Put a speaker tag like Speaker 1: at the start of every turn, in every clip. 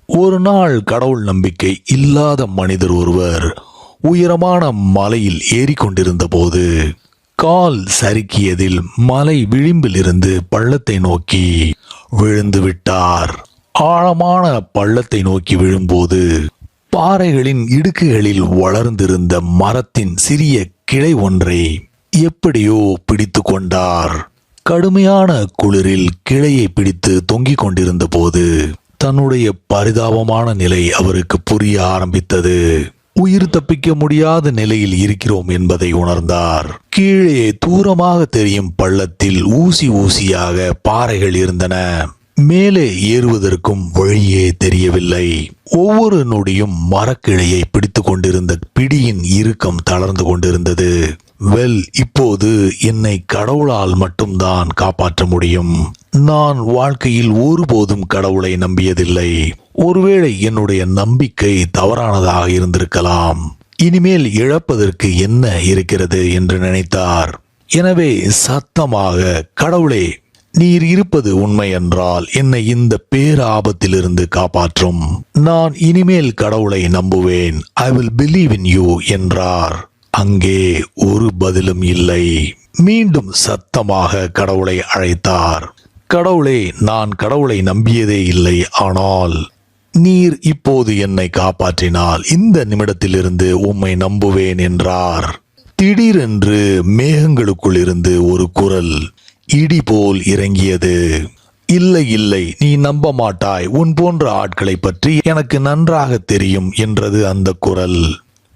Speaker 1: ஒரு நாள் கடவுள் நம்பிக்கை இல்லாத மனிதர் ஒருவர் உயரமான மலையில் ஏறிக்கொண்டிருந்த போது கால் சறுக்கியதில் மலை விளிம்பில் இருந்து பள்ளத்தை நோக்கி விழுந்து விட்டார். ஆழமான பள்ளத்தை நோக்கி விழும்போது பாறைகளின் இடுக்குகளில் வளர்ந்திருந்த மரத்தின் சிறிய கிளை ஒன்றை எப்படியோ பிடித்து கொண்டார். கடுமையான குளிரில் கிளையை பிடித்து தொங்கிக் கொண்டிருந்த போது தன்னுடைய பரிதாபமான நிலை அவருக்கு புரிய ஆரம்பித்தது. உயிர் தப்பிக்க முடியாத நிலையில் இருக்கிறோம் என்பதை உணர்ந்தார். கீழே தூரமாக தெரியும் பள்ளத்தில் ஊசி ஊசியாக பாறைகள் இருந்தன. மேலே ஏறுவதற்கும் வழியே தெரியவில்லை. ஒவ்வொரு நொடியும் மரக்கிளையை பிடித்து கொண்டிருந்த பிடியின் இறுக்கம் தளர்ந்து கொண்டிருந்தது. இப்போது என்னை கடவுளால் மட்டும்தான் காப்பாற்ற முடியும். நான் வாழ்க்கையில் ஒருபோதும் கடவுளை நம்பியதில்லை. ஒருவேளை என்னுடைய நம்பிக்கை தவறானதாக இருந்திருக்கலாம். இனிமேல் இழப்பதற்கு என்ன இருக்கிறது என்று நினைத்தார். எனவே சத்தமாக, கடவுளே, நீர் இருப்பது உண்மை என்றால் என்னை இந்த பேராபத்திலிருந்து காப்பாற்றும். நான் இனிமேல் கடவுளை நம்புவேன். I will believe in you என்றார். அங்கே ஒரு பதிலும் இல்லை. மீண்டும் சத்தமாக கடவுளை அழைத்தார். கடவுளே, நான் கடவுளை நம்பியதே இல்லை. ஆனால் நீர் இப்போது என்னை காப்பாற்றினால் இந்த நிமிடத்திலிருந்து உம்மை நம்புவேன் என்றார். திடீரென்று மேகங்களுக்குள் இருந்து ஒரு குரல் இடி போல் இறங்கியது. இல்லை இல்லை, நீ நம்ப மாட்டாய். உன் போன்ற ஆட்களை பற்றி எனக்கு நன்றாக தெரியும் என்றது அந்த குரல்.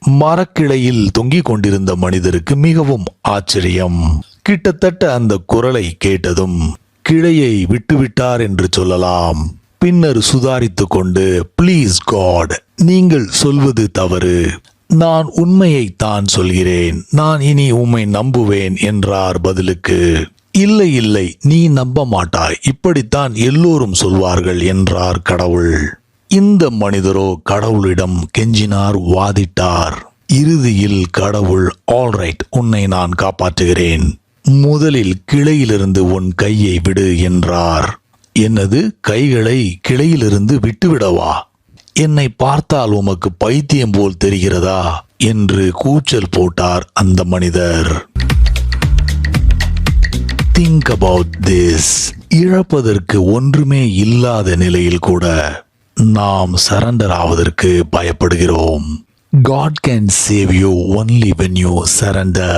Speaker 1: மரக்கிளையில் தொங்கிக் கொண்டிருந்த மனிதருக்கு மிகவும் ஆச்சரியம். கிட்டத்தட்ட அந்த குரலை கேட்டதும் கிளையை விட்டுவிட்டார் என்று சொல்லலாம். பின்னர் சுதாரித்து கொண்டு, பிளீஸ் காட், நீங்கள் சொல்வது தவறு. நான் உண்மையை தான் சொல்கிறேன். நான் இனி உம்மை நம்புவேன் என்றார் பதிலுக்கு. இல்லை இல்லை, நீ நம்ப மாட்டாய். இப்படித்தான் எல்லோரும் சொல்வார்கள் என்றார் கடவுள். இந்த மனிதரோ கடவுளிடம் கெஞ்சினார், வாதிட்டார். இறுதியில் கடவுள், ஆல்ரைட், உன்னை நான் காப்பாற்றுகிறேன். முதலில் கிளையிலிருந்து உன் கையை விடு என்றார். என்னது, கைகளை கிளையிலிருந்து விட்டுவிடவா? என்னை பார்த்தால் உமக்கு பைத்தியம் போல் தெரிகிறதா என்று கூச்சல் போட்டார் அந்த மனிதர். Think about this. இழப்பதற்கு ஒன்றுமே இல்லாத நிலையில் கூட நாம் சரண்டர் ஆவதற்கு பயப்படுகிறோம். God can save you only when you surrender.